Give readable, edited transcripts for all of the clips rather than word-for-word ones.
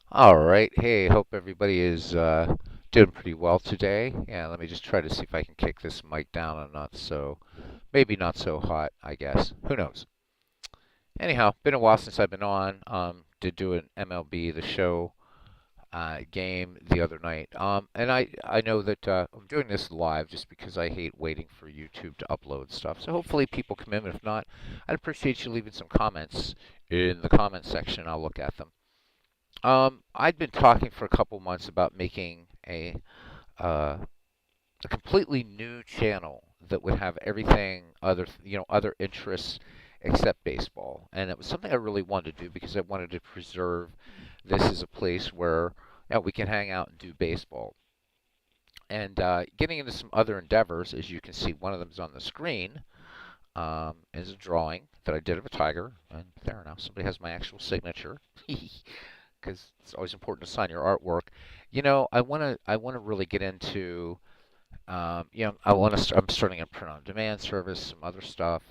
All right. Hey, hope everybody is doing pretty well today. Yeah, let me just try to see if I can kick this mic down and maybe not so hot, I guess. Who knows? Anyhow, been a while since I've been on. Did do an MLB The Show game the other night. And I know that I'm doing this live just because I hate waiting for YouTube to upload stuff. So hopefully people come in. If not, I'd appreciate you leaving some comments in the comments section. I'll look at them. I'd been talking for a couple months about making uh, a completely new channel that would have everything other interests except baseball, and it was something I really wanted to do because I wanted to preserve this as a place where we can hang out and do baseball. And getting into some other endeavors, as you can see, one of them is on the screen. Is a drawing that I did of a tiger, and there now somebody has my actual signature. Because it's always important to sign your artwork. I want to really get into, I'm starting a print on demand service, some other stuff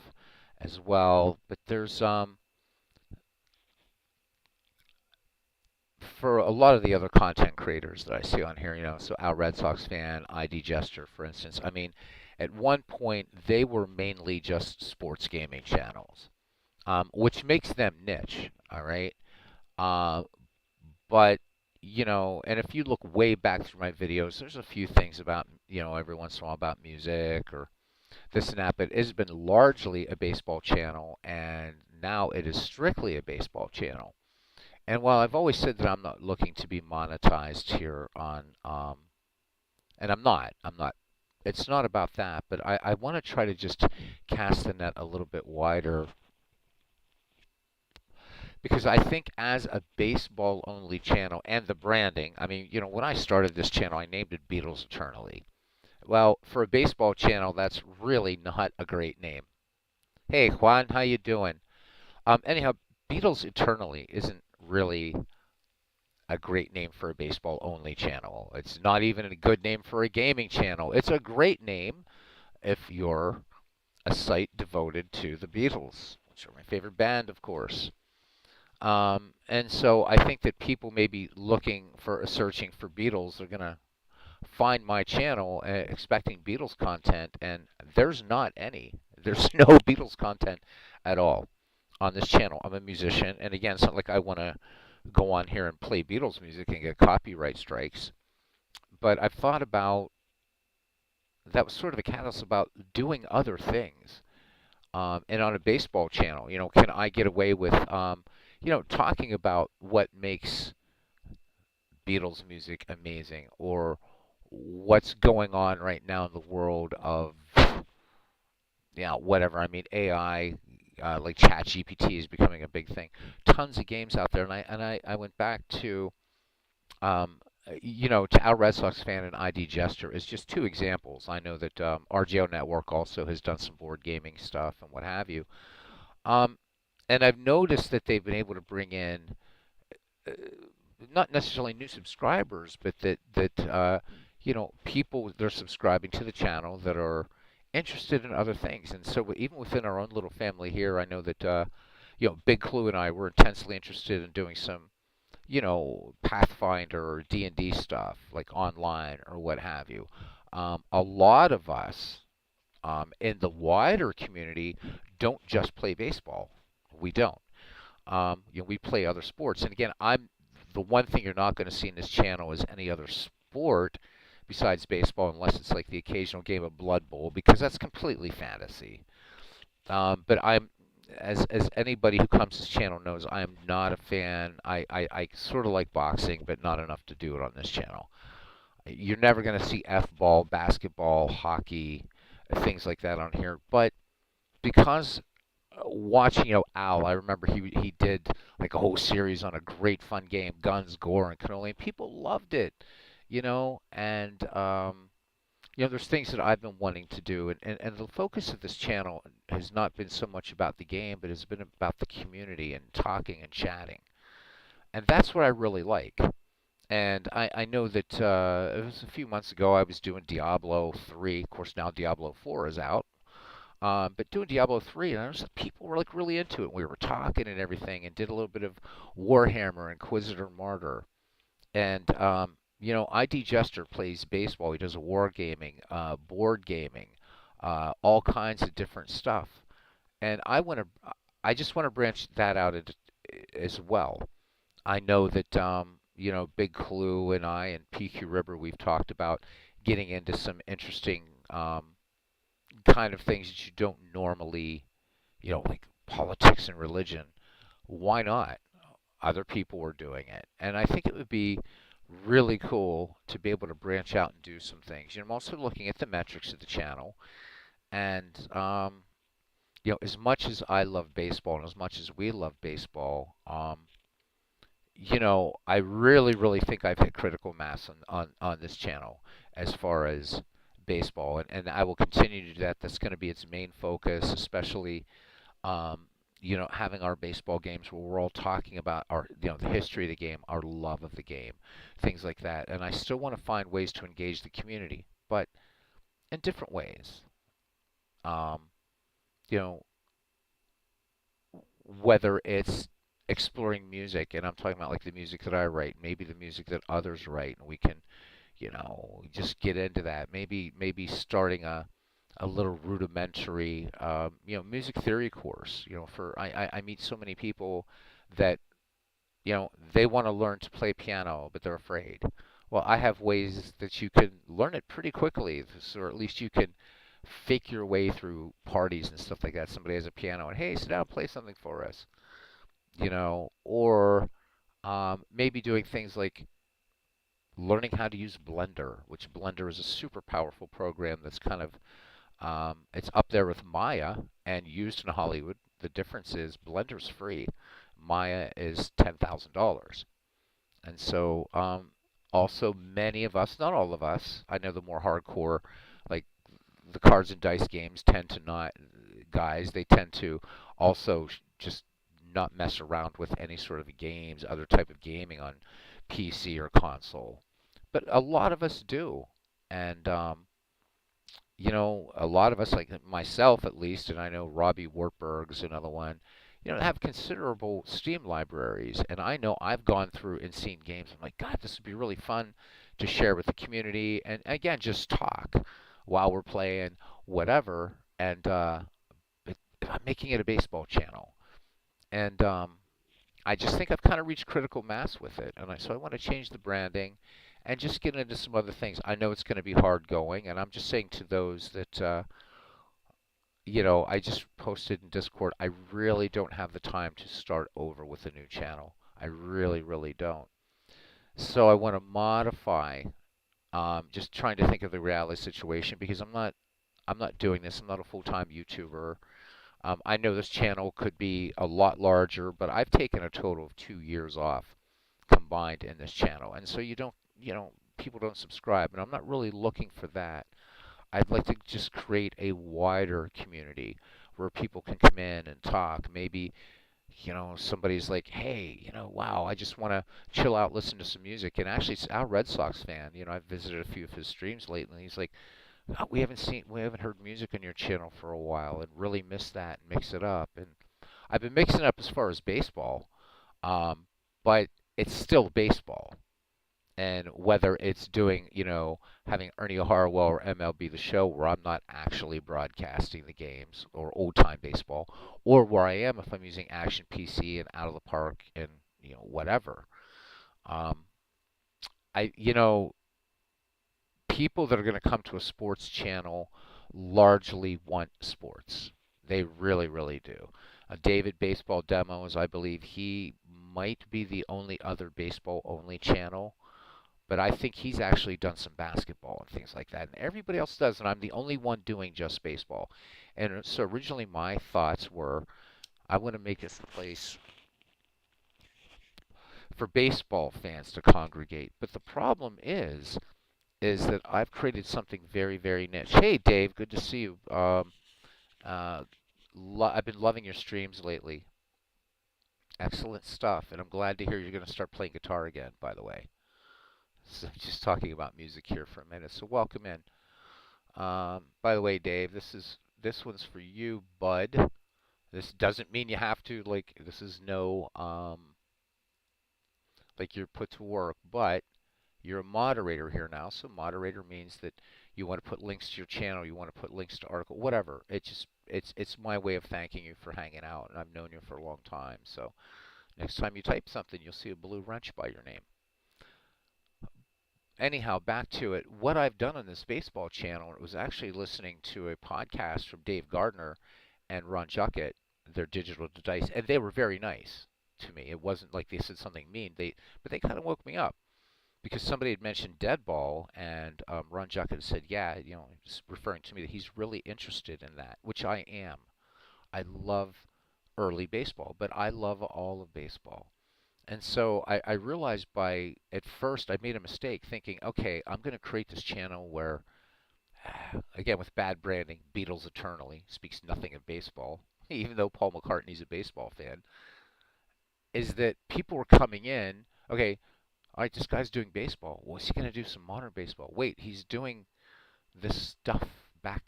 as well. But there's for a lot of the other content creators that I see on here, so Al Red Sox fan, ID Jester, for instance. I mean, at one point they were mainly just sports gaming channels, which makes them niche. All right. Uh, But, and if you look way back through my videos, there's a few things about, every once in a while about music or this and that, but it has been largely a baseball channel, and now it is strictly a baseball channel. And while I've always said that I'm not looking to be monetized here and I'm not, it's not about that, but I want to try to just cast the net a little bit wider because I think as a baseball only channel and the branding, I mean, when I started this channel, I named it Beatles Eternally. Well, for a baseball channel, that's really not a great name. Hey, Juan, how you doing? Anyhow, Beatles Eternally isn't really a great name for a baseball only channel. It's not even a good name for a gaming channel. It's a great name if you're a site devoted to the Beatles, which are my favorite band, of course. And so I think that people may be looking for searching for Beatles. They're gonna find my channel expecting Beatles content, and there's not any. There's no Beatles content at all on this channel. I'm a musician, and again, it's not like I want to go on here and play Beatles music and get copyright strikes. But I've thought about that was sort of a catalyst about doing other things. And on a baseball channel, can I get away with, talking about what makes Beatles music amazing or what's going on right now in the world of, whatever. I mean, AI, like ChatGPT is becoming a big thing. Tons of games out there, and I went back to, to our Red Sox fan and ID Jester is just two examples. I know that RGO Network also has done some board gaming stuff and what have you. Um, and I've noticed that they've been able to bring in uh, not necessarily new subscribers, but that people they're subscribing to the channel that are interested in other things. And so even within our own little family here, I know that Big Clue and I were intensely interested in doing some Pathfinder or D&D stuff like online or what have you. A lot of us in the wider community don't just play baseball. We don't. We play other sports. And again, I'm the one thing you're not going to see in this channel is any other sport besides baseball, unless it's like the occasional game of Blood Bowl, because that's completely fantasy. But I'm as anybody who comes to this channel knows, I am not a fan. I sort of like boxing, but not enough to do it on this channel. You're never going to see F-ball, basketball, hockey, things like that on here. But because watching, Al, I remember he did like a whole series on a great fun game, Guns, Gore, and Cannoli, and people loved it, and there's things that I've been wanting to do, and the focus of this channel has not been so much about the game, but has been about the community and talking and chatting, and that's what I really like. And I know that it was a few months ago I was doing Diablo 3. Of course, now Diablo 4 is out. But doing Diablo 3, and I was, people were like really into it. We were talking and everything, and did a little bit of Warhammer, Inquisitor Martyr. And ID Jester plays baseball. He does wargaming, board gaming, all kinds of different stuff. And I just want to branch that out as well. I know that Big Clue and I and PQ River, we've talked about getting into some interesting kind of things that you don't normally, like politics and religion. Why not? Other people were doing it, and I think it would be really cool to be able to branch out and do some things. I'm also looking at the metrics of the channel, and as much as I love baseball and as much as we love baseball, I really, really think I've hit critical mass on this channel as far as baseball, and I will continue to do that. That's going to be its main focus, especially um, having our baseball games where we're all talking about the history of the game, our love of the game, things like that. And I still want to find ways to engage the community, but in different ways. Um, you know, whether it's exploring music, and I'm talking about like the music that I write, maybe the music that others write, and we can, just get into that. Maybe starting a little rudimentary, music theory course. I meet so many people that they want to learn to play piano, but they're afraid. Well, I have ways that you can learn it pretty quickly, or at least you can fake your way through parties and stuff like that. Somebody has a piano and hey, sit down, and play something for us, or maybe doing things like learning how to use Blender, which Blender is a super powerful program that's kind of it's up there with Maya and used in Hollywood. The difference is Blender's free. Maya is $10,000. And so, also many of us, not all of us, I know the more hardcore, like the cards and dice games tend to not, guys, they tend to also just not mess around with any sort of games, other type of gaming on PC or console. But a lot of us do. And, a lot of us, like myself at least, and I know Robbie Wartburg's another one, have considerable Steam libraries. And I know I've gone through and seen games. I'm like, God, this would be really fun to share with the community. And again, just talk while we're playing, whatever. And I'm making it a baseball channel. And I just think I've kind of reached critical mass with it. And so I want to change the branding and just get into some other things. I know it's going to be hard going, and I'm just saying to those that, I just posted in Discord, I really don't have the time to start over with a new channel. I really, really don't. So I want to modify, just trying to think of the reality situation because I'm not doing this. I'm not a full-time YouTuber. I know this channel could be a lot larger, but I've taken a total of 2 years off combined in this channel. And so people don't subscribe, and I'm not really looking for that. I'd like to just create a wider community where people can come in and talk. Maybe, somebody's like, hey, wow, I just want to chill out, listen to some music. And actually, it's our Red Sox fan. I've visited a few of his streams lately, and he's like, oh, we haven't heard music on your channel for a while, and really miss that and mix it up. And I've been mixing it up as far as baseball, um, but it's still baseball. And whether it's doing, having Ernie Harwell or MLB The Show where I'm not actually broadcasting the games or old time baseball, or where I am if I'm using Action PC and Out of the Park and, whatever. Um, people that are going to come to a sports channel largely want sports. They really, really do. David Baseball Demos, I believe he might be the only other baseball only channel, but I think he's actually done some basketball and things like that. And everybody else does, and I'm the only one doing just baseball. And so originally my thoughts were I want to make this a place for baseball fans to congregate. But the problem is that I've created something very, very niche. Hey, Dave, good to see you. Uh, I've been loving your streams lately. Excellent stuff, and I'm glad to hear you're going to start playing guitar again, by the way. So just talking about music here for a minute. So welcome in. By the way, Dave, this one's for you, bud. This doesn't mean you have to like. This is no like you're put to work, but you're a moderator here now. So moderator means that you want to put links to your channel, you want to put links to article, whatever. It's my way of thanking you for hanging out, and I've known you for a long time. So next time you type something, you'll see a blue wrench by your name. Anyhow, back to it. What I've done on this baseball channel was actually listening to a podcast from Dave Gardner and Ron Juckett, their Digital to Dice, and they were very nice to me. It wasn't like they said something mean. But they kind of woke me up because somebody had mentioned dead ball, and Ron Juckett said, "Yeah, just referring to me that he's really interested in that," which I am. I love early baseball, but I love all of baseball. And so I realized at first I made a mistake thinking, okay, I'm going to create this channel where, again, with bad branding, Beatles Eternally speaks nothing of baseball, even though Paul McCartney's a baseball fan, is that people were coming in, okay, all right, this guy's doing baseball. Well, is he going to do some modern baseball? Wait, he's doing this stuff back,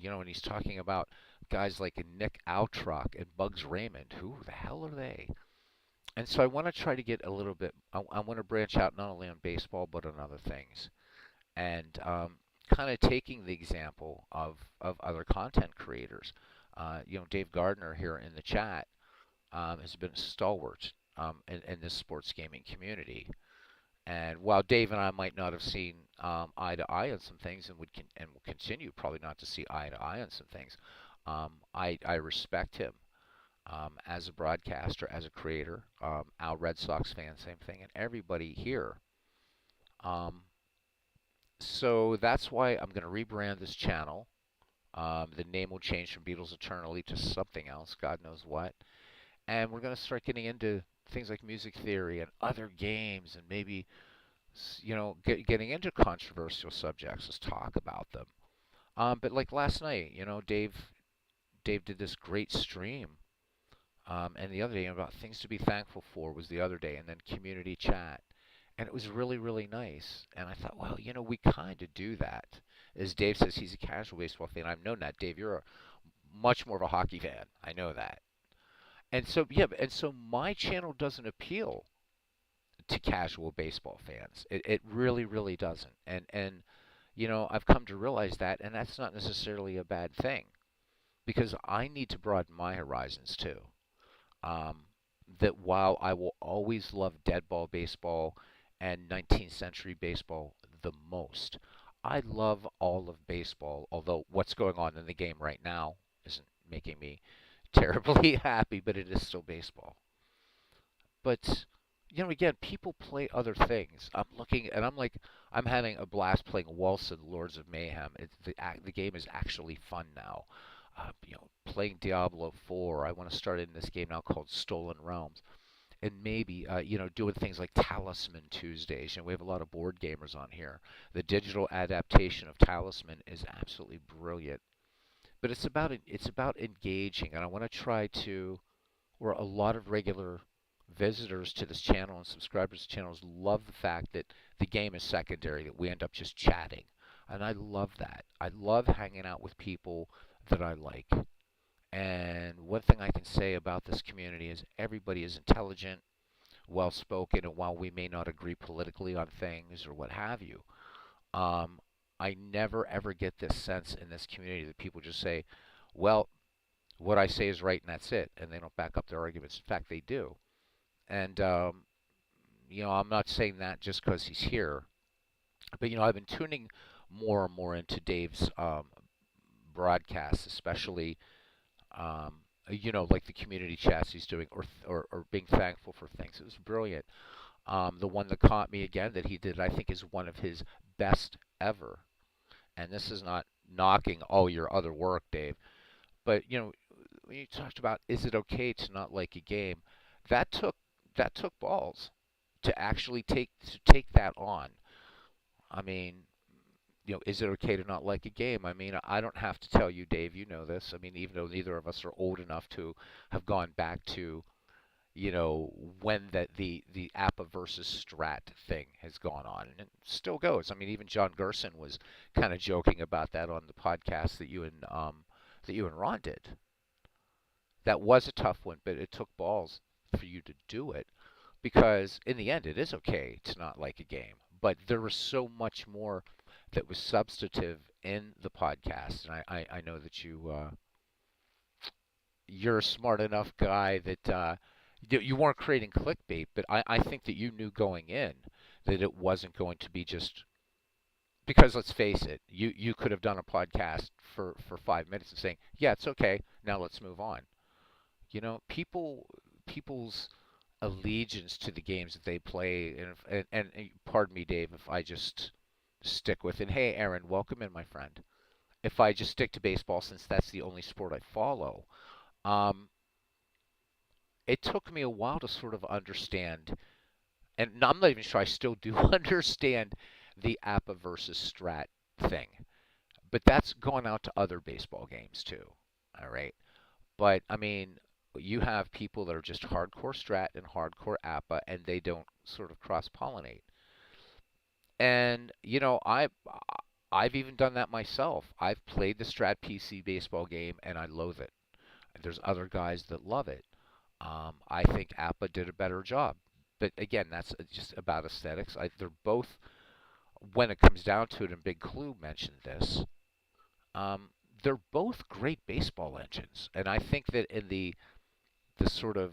and he's talking about guys like Nick Autrock and Bugs Raymond. Who the hell are they? And so I want to try to get a little bit. I want to branch out not only on baseball but on other things, and kind of taking the example of other content creators. Dave Gardner here in the chat has been a stalwart in this sports gaming community. And while Dave and I might not have seen eye to eye on some things, and will continue probably not to see eye to eye on some things, I respect him as a broadcaster, as a creator. Our Red Sox fan, same thing, and everybody here. Um, so that's why I'm going to rebrand this channel. The name will change from Beatles Eternally to something else, God knows what. And we're going to start getting into things like music theory and other games, and maybe getting into controversial subjects. Let's talk about them. But like last night, Dave did this great stream. And the other day, about things to be thankful for was the other day, and then community chat. And it was really, really nice. And I thought, well, we kind of do that. As Dave says, he's a casual baseball fan. I've known that. Dave, you're much more of a hockey fan. I know that. And so, yeah, and so my channel doesn't appeal to casual baseball fans. It really, really doesn't. And I've come to realize that, and that's not necessarily a bad thing because I need to broaden my horizons too. um, that while I will always love dead ball baseball and 19th century baseball the most, I love all of baseball, although what's going on in the game right now isn't making me terribly happy, but it is still baseball. But again, people play other things. I'm looking and I'm like, I'm having a blast playing Walson Lords of Mayhem. The game is actually fun now. Playing Diablo 4. I want to start in this game now called Stolen Realms, and maybe doing things like Talisman Tuesdays. We have a lot of board gamers on here. The digital adaptation of Talisman is absolutely brilliant, but it's about engaging, and I want to try to where a lot of regular visitors to this channel and subscribers to channels love the fact that the game is secondary, that we end up just chatting. And I love that. I love hanging out with people that I like. And one thing I can say about this community is everybody is intelligent, well spoken, and while we may not agree politically on things or what have you, um, I never ever get this sense in this community that people just say, well, what I say is right and that's it, and they don't back up their arguments. In fact, they do. And I'm not saying that just because he's here, but I've been tuning more and more into Dave's broadcasts, especially like the community chats he's doing, or being thankful for things. It was brilliant. The one that caught me again that he did, I think, is one of his best ever. And this is not knocking all your other work, Dave, but when you talked about is it okay to not like a game, that took that took balls to actually take that on. I mean, is it okay to not like a game? I mean, I don't have to tell you, Dave, you know this. I mean, even though neither of us are old enough to have gone back to, when the APA versus Strat thing has gone on, and it still goes. I mean, even John Gerson was kind of joking about that on the podcast that you and Ron did. That was a tough one, but it took balls for you to do it because in the end, it is okay to not like a game, but there was so much more that was substantive in the podcast, and I know that you're a smart enough guy that you weren't creating clickbait, but I think that you knew going in that it wasn't going to be just because let's face it, you could have done a podcast for 5 minutes and saying, yeah, it's okay, now let's move on. People's allegiance to the games that they play, and pardon me, Dave, if I just stick with it. Hey, Aaron, welcome in, my friend. If I just stick to baseball, since that's the only sport I follow, um, it took me a while to sort of understand, and I'm not even sure I still do understand the APA versus Strat thing. But that's gone out to other baseball games too. All right. But I mean, you have people that are just hardcore Strat and hardcore APA, and they don't sort of cross pollinate. And I've even done that myself. I've played the Strat PC baseball game, and I loathe it. There's other guys that love it. I think APA did a better job. But again, that's just about aesthetics. They're both, when it comes down to it, and Big Clue mentioned this, um, they're both great baseball engines. And I think that in the sort of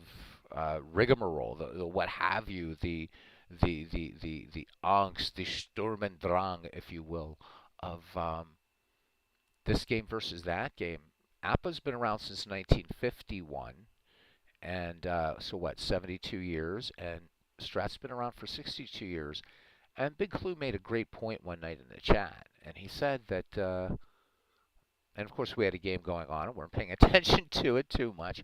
rigmarole, the what have you, the angst, the Sturm und Drang, if you will, of this game versus that game. APA's been around since 1951, and so what, 72 years, and Strat's been around for 62 years. And Big Clue made a great point one night in the chat, and he said that, and of course we had a game going on, and weren't paying attention to it too much.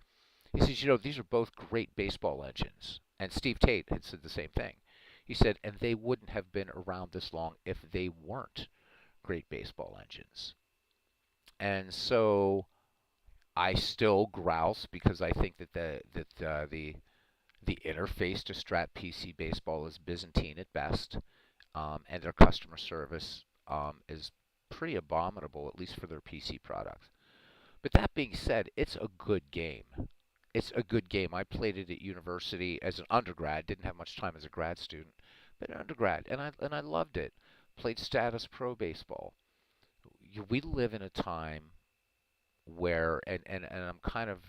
He says, these are both great baseball engines. And Steve Tate had said the same thing. He said, and they wouldn't have been around this long if they weren't great baseball engines. And so I still grouse because I think that the interface to Strat PC baseball is Byzantine at best, and their customer service is pretty abominable, at least for their PC products. But that being said, it's a good game. It's a good game. I played it at university as an undergrad. Didn't have much time as a grad student, but an undergrad, and I loved it. Played status pro baseball. We live in a time where, and I'm kind of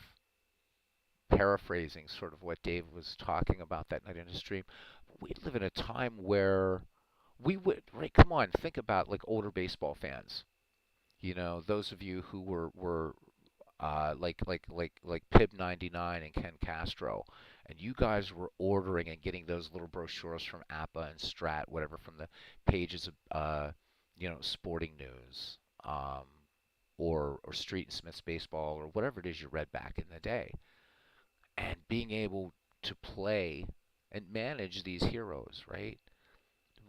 paraphrasing sort of what Dave was talking about that night in his stream. We live in a time where we would, right? Come on, think about like older baseball fans. Those of you who were like Pib 99 and Ken Castro, and you guys were ordering and getting those little brochures from APA and Strat, whatever, from the pages of Sporting News, or Street and Smith's Baseball, or whatever it is you read back in the day, and being able to play and manage these heroes, right?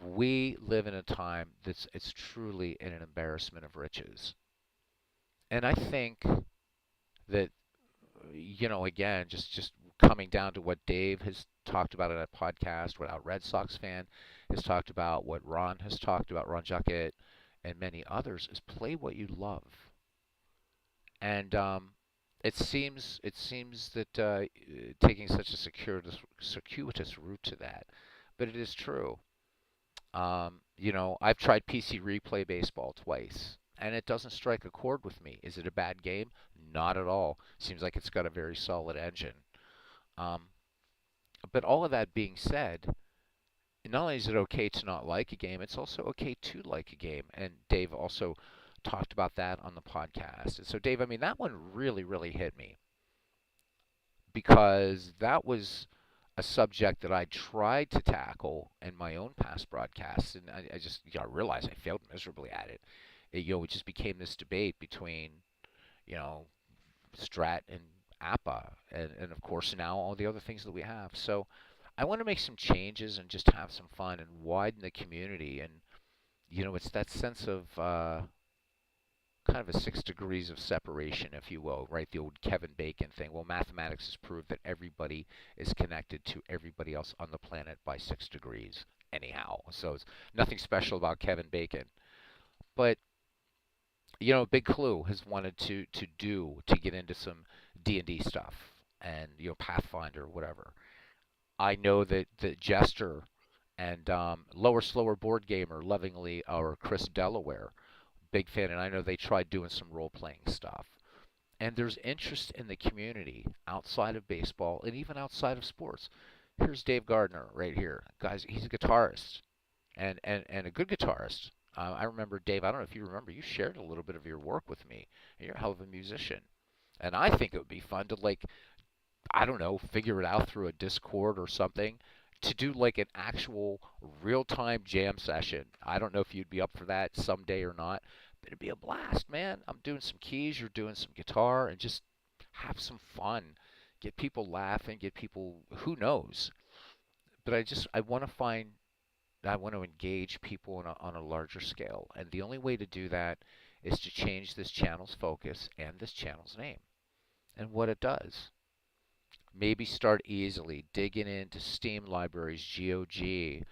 We live in a time that's it's truly an embarrassment of riches. And I think that again, just coming down to what Dave has talked about in a podcast, what our Red Sox fan has talked about, what Ron has talked about, Ron Juckett, and many others, is play what you love. And it seems that taking such a circuitous route to that, but it is true. I've tried PC Replay Baseball twice, and it doesn't strike a chord with me. Is it a bad game? Not at all. Seems like it's got a very solid engine. Um, but all of that being said, not only is it okay to not like a game, it's also okay to like a game. And Dave also talked about that on the podcast. And so, Dave, I mean, that one really, really hit me because that was a subject that I tried to tackle in my own past broadcasts, and I just realized I failed miserably at it. It just became this debate between you know Strat and Appa, and of course now all the other things that we have. So I want to make some changes and just have some fun and widen the community, and it's that sense of kind of a 6 degrees of separation, if you will, right? The old Kevin Bacon thing. Well, mathematics has proved that everybody is connected to everybody else on the planet by 6 degrees, anyhow. So it's nothing special about Kevin Bacon. But Big Clue has wanted to get into some D&D stuff and Pathfinder, whatever. I know that Jester and Lower Slower Board Gamer lovingly, or Chris Delaware, big fan, and I know they tried doing some role playing stuff. And there's interest in the community outside of baseball and even outside of sports. Here's Dave Gardner right here. Guys, he's a guitarist and a good guitarist. I remember, Dave, I don't know if you remember, you shared a little bit of your work with me. You're a hell of a musician. And I think it would be fun to, like, I don't know, figure it out through a Discord or something to do like an actual real time jam session. I don't know if you'd be up for that someday or not, but it'd be a blast, man. I'm doing some keys, you're doing some guitar, and just have some fun. Get people laughing, get people, who knows? But I want to find, I want to engage people on a larger scale. And the only way to do that is to change this channel's focus and this channel's name and what it does. Maybe start easily digging into Steam libraries, GOG,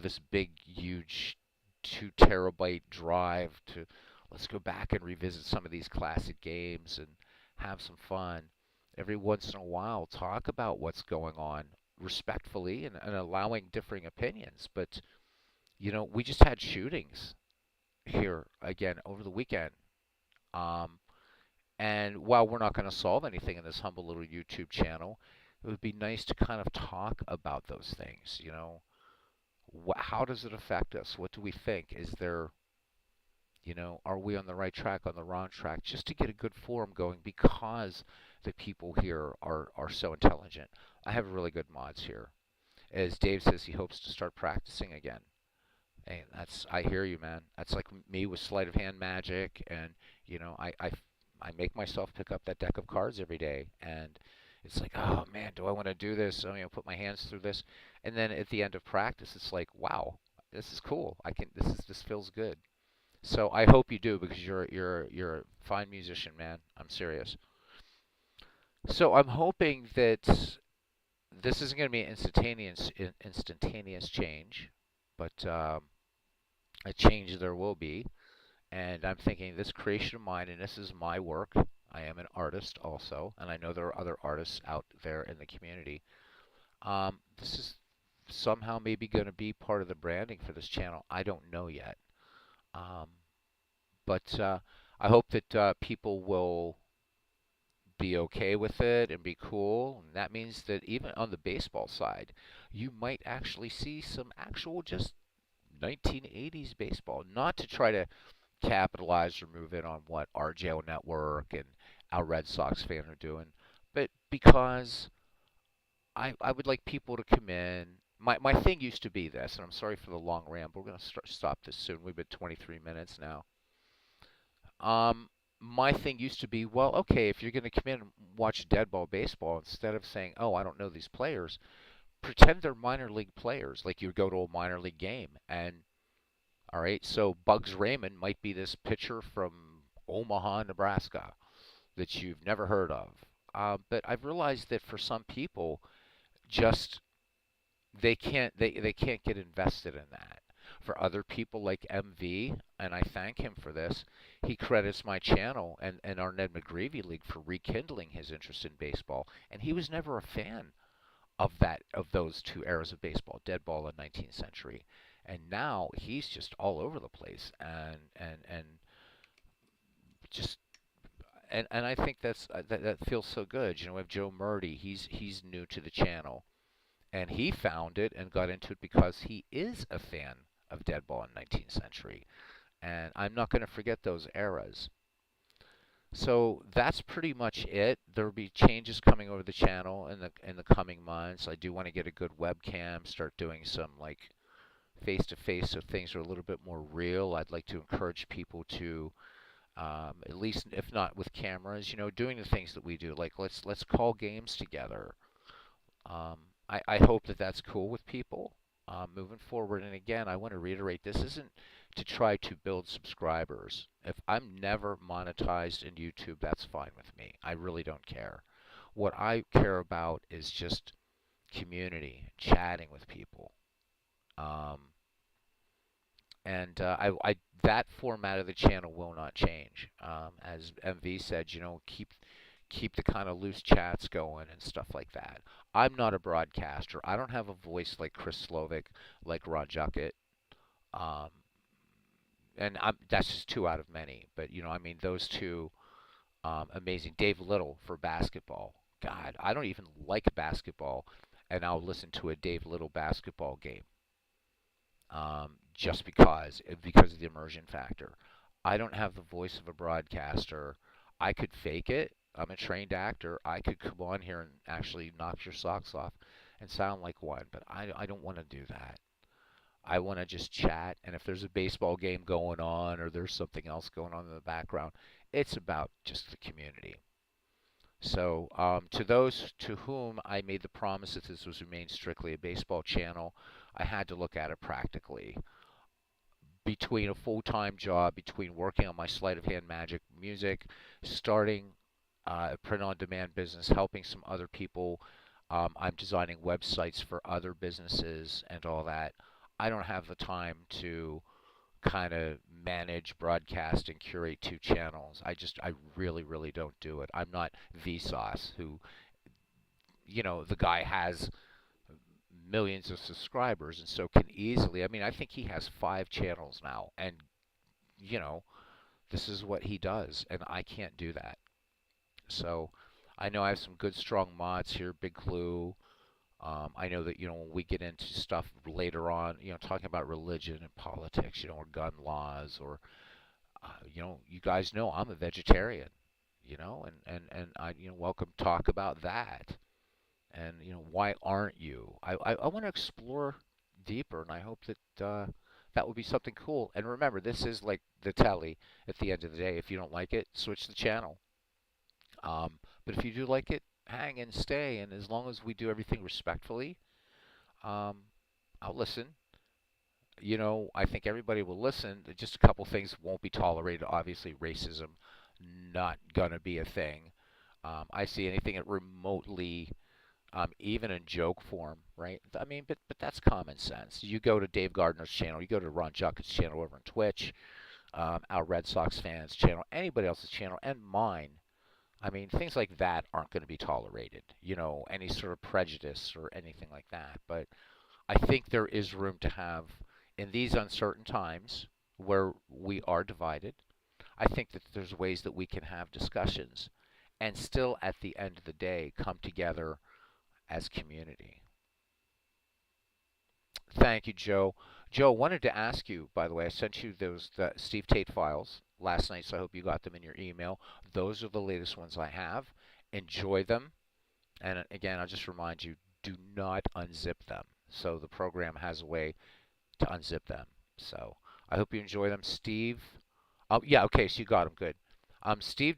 this big, huge 2 terabyte drive to let's go back and revisit some of these classic games and have some fun. Every once in a while, talk about what's going on respectfully and allowing differing opinions. But, we just had shootings here again over the weekend. Um, and while we're not going to solve anything in this humble little YouTube channel, it would be nice to kind of talk about those things. How does it affect us? What do we think? Is there, are we on the right track, on the wrong track? Just to get a good forum going because the people here are so intelligent. I have really good mods here. As Dave says, he hopes to start practicing again. And I hear you, man. That's like me with sleight of hand magic, and I make myself pick up that deck of cards every day, and it's like, oh man, do I want to do this? Put my hands through this, and then at the end of practice, it's like, wow, this is cool. This feels good. So I hope you do because you're a fine musician, man. I'm serious. So I'm hoping that this isn't going to be an instantaneous change, but a change there will be. And I'm thinking this creation of mine, and this is my work. I am an artist also, and I know there are other artists out there in the community. This is somehow maybe going to be part of the branding for this channel. I don't know yet. Um, but I hope that people will be okay with it and be cool. And that means that even on the baseball side, you might actually see some actual just 1980s baseball. Not to try to capitalize or move in on what our jail network and our Red Sox fan are doing, but because I would like people to come in. My thing used to be this, and I'm sorry for the long ramble. We're going to stop this soon. We've been 23 minutes now. My thing used to be, well, okay, if you're going to come in and watch dead ball baseball, instead of saying, oh, I don't know these players, pretend they're minor league players. Like you go to a minor league game and all right, so Bugs Raymond might be this pitcher from Omaha, Nebraska that you've never heard of. But I've realized that for some people, just they can't get invested in that. For other people like MV, and I thank him for this, he credits my channel and our Ned McGreevy League for rekindling his interest in baseball. And he was never a fan of those two eras of baseball, dead ball and 19th century. And now he's just all over the place and just and I think that feels so good. We have Joe Murdy. He's new to the channel, and he found it and got into it because he is a fan of dead ball and 19th century. And I'm not going to forget those eras. So that's pretty much it. There will be changes coming over the channel in the coming months. I do want to get a good webcam, start doing some like face to face so things are a little bit more real. I'd like to encourage people to at least if not with cameras, doing the things that we do. Like let's call games together. Um, I hope that that's cool with people moving forward. And again, I want to reiterate, this isn't to try to build subscribers. If I'm never monetized in YouTube, that's fine with me. I really don't care. What I care about is just community, chatting with people. Um, and that format of the channel will not change. As MV said, keep keep the kind of loose chats going and stuff like that. I'm not a broadcaster. I don't have a voice like Chris Slovic, like Ron Juckett. Um, and that's just two out of many. But I mean, those two, amazing. Dave Little for basketball. God, I don't even like basketball, and I'll listen to a Dave Little basketball game, just because of the immersion factor. I don't have the voice of a broadcaster. I could fake it. I'm a trained actor. I could come on here and actually knock your socks off and sound like one, but I don't want to do that. I want to just chat, and if there's a baseball game going on or there's something else going on in the background, it's about just the community. So, to those to whom I made the promise that this was remain strictly a baseball channel, I had to look at it practically. Between a full-time job, between working on my sleight of hand magic music, starting a print-on-demand business, helping some other people, I'm designing websites for other businesses and all that. I don't have the time to kind of manage, broadcast, and curate two channels. I really, really don't do it. I'm not Vsauce, who, the guy has millions of subscribers and so can easily. I mean, I think he has 5 channels now, and, you know, this is what he does, and I can't do that. So I know I have some good, strong mods here, Big Clue. I know that, when we get into stuff later on, talking about religion and politics, or gun laws, or you guys know I'm a vegetarian, and I, welcome talk about that. And, why aren't you? I want to explore deeper, and I hope that that would be something cool. And remember, this is like the telly at the end of the day. If you don't like it, switch the channel. But if you do like it, hang and stay. And as long as we do everything respectfully, um, I'll listen. I think everybody will listen. Just a couple things won't be tolerated. Obviously, racism, not gonna be a thing. I see anything that remotely, even in joke form, right? I mean, but that's common sense. You go to Dave Gardner's channel, you go to Ron Juckett's channel over on Twitch, our Red Sox fans channel, anybody else's channel, and mine. I mean, things like that aren't going to be tolerated. Any sort of prejudice or anything like that. But I think there is room to have, in these uncertain times where we are divided, I think that there's ways that we can have discussions and still, at the end of the day, come together as community. Thank you, Joe. Joe, wanted to ask you, by the way, I sent you the Steve Tate files last night, so I hope you got them in your email. Those are the latest ones I have. Enjoy them. And again, I'll just remind you, do not unzip them. So the program has a way to unzip them. So I hope you enjoy them. Steve, oh, yeah, okay, so you got them. Good. Steve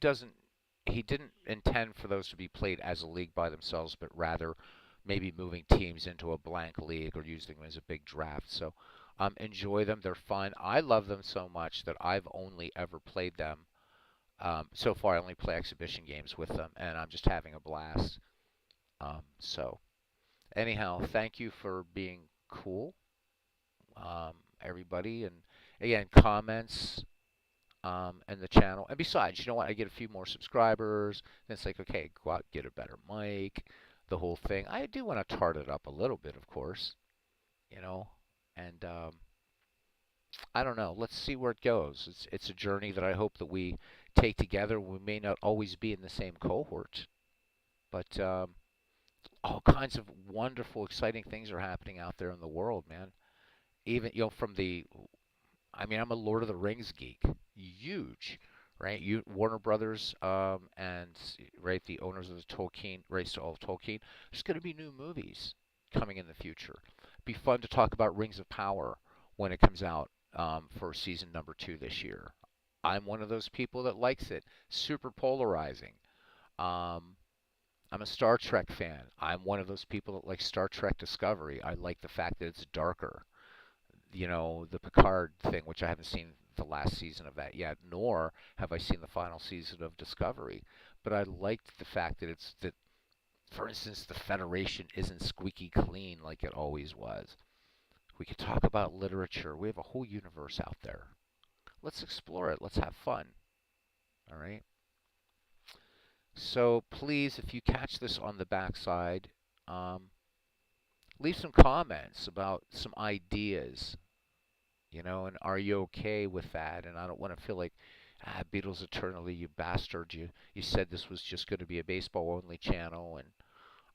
he didn't intend for those to be played as a league by themselves, but rather maybe moving teams into a blank league or using them as a big draft. So enjoy them. They're fun. I love them so much that I've only ever played them. So far, I only play exhibition games with them, and I'm just having a blast. So, anyhow, thank you for being cool, everybody. And again, comments, and the channel. And besides, you know what? I get a few more subscribers. Then it's like, okay, go out, get a better mic, the whole thing. I do want to tart it up a little bit, of course, you know. And I don't know. Let's see where it goes. It's a journey that I hope that we take together. We may not always be in the same cohort, but all kinds of wonderful, exciting things are happening out there in the world, man. Even from the I mean, I'm a Lord of the Rings geek. Huge, right? Warner Brothers, and right, the owners of the Tolkien, race to all of Tolkien. There's going to be new movies coming in the future. Be fun to talk about Rings of Power when it comes out, for season number 2 this year. I'm one of those people that likes it. Super polarizing. Um, I'm a Star Trek fan. I'm one of those people that likes Star Trek Discovery. I like the fact that it's darker, the Picard thing, which I haven't seen the last season of that yet, nor have I seen the final season of Discovery. But I liked the fact that for instance, the Federation isn't squeaky clean like it always was. We could talk about literature. We have a whole universe out there. Let's explore it. Let's have fun. All right. So please, if you catch this on the backside, um, leave some comments about some ideas, and are you okay with that? And I don't want to feel like, Beatles Eternally, you bastard, you said this was just going to be a baseball only channel, and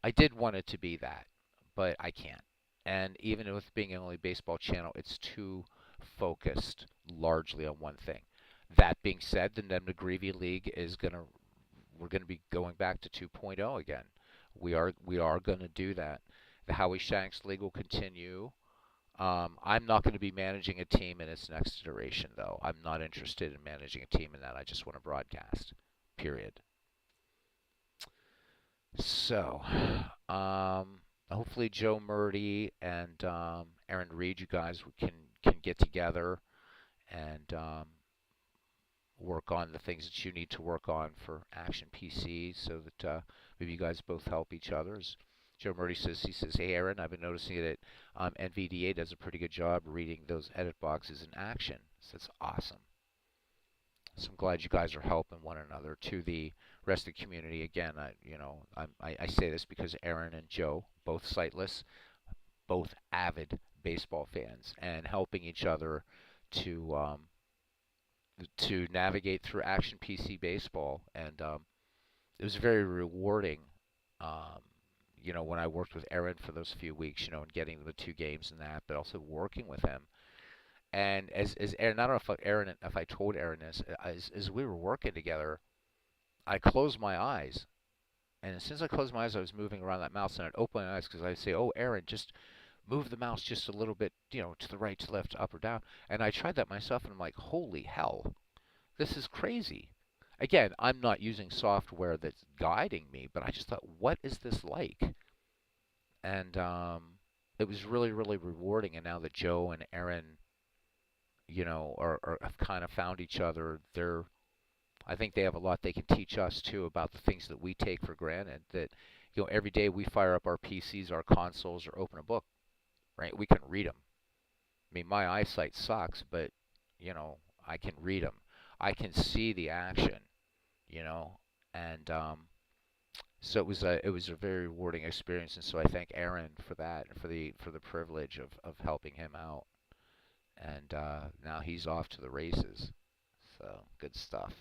I did want it to be that, but I can't. And even with being an only baseball channel, it's too focused largely on one thing. That being said, the Ned McGreevy League is gonna we're gonna be going back to 2.0 again. We are gonna do that. The Howie Shanks League will continue. I'm not going to be managing a team in its next iteration, though. I'm not interested in managing a team in that. I just want to broadcast. Period. So, hopefully Joe Murdy and Aaron Reed, you guys can get together and work on the things that you need to work on for Action PC, so that maybe you guys both help each other. As Joe Murdy says, he says, "Hey Aaron, I've been noticing that NVDA does a pretty good job reading those edit boxes in Action." So that's awesome. So I'm glad you guys are helping one another. To the rest of the community, again, I say this because Aaron and Joe, both sightless, both avid baseball fans, and helping each other to navigate through Action PC baseball, and it was very rewarding. Um, when I worked with Aaron for those few weeks, and getting the 2 games and that, but also working with him. And as Aaron, I don't know if I told Aaron this, as we were working together, I closed my eyes, and as soon as I closed my eyes, I was moving around that mouse, and I'd open my eyes because I'd say, "Oh, Aaron, just move the mouse just a little bit, to the right, to the left, up or down." And I tried that myself, and I'm like, "Holy hell, this is crazy." Again, I'm not using software that's guiding me, but I just thought, "What is this like?" And it was really, really rewarding. And now that Joe and Aaron, are have kind of found each other, I think they have a lot they can teach us too about the things that we take for granted. That every day we fire up our PCs, our consoles, or open a book, right? We can read them. I mean, my eyesight sucks, but I can read them. I can see the action, you know, and so it was a very rewarding experience. And so I thank Aaron for that, and for the privilege of helping him out. And now he's off to the races. So good stuff.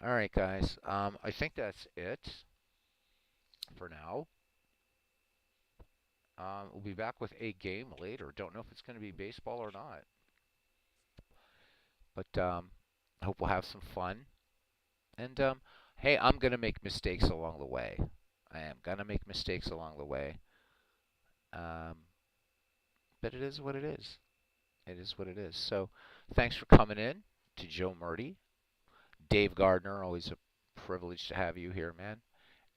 All right, guys. I think that's it for now. We'll be back with a game later. Don't know if it's going to be baseball or not, but I hope we'll have some fun. And hey, I'm going to make mistakes along the way. I am going to make mistakes along the way. Um, but it is what it is. It is what it is. So thanks for coming in to Joe Murdy. Dave Gardner, always a privilege to have you here, man.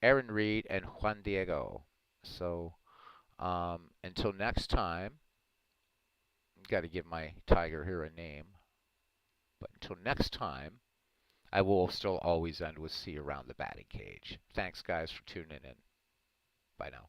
Aaron Reed and Juan Diego. So until next time, got to give my tiger here a name. But until next time, I will still always end with "see you around the batting cage." Thanks, guys, for tuning in. Bye now.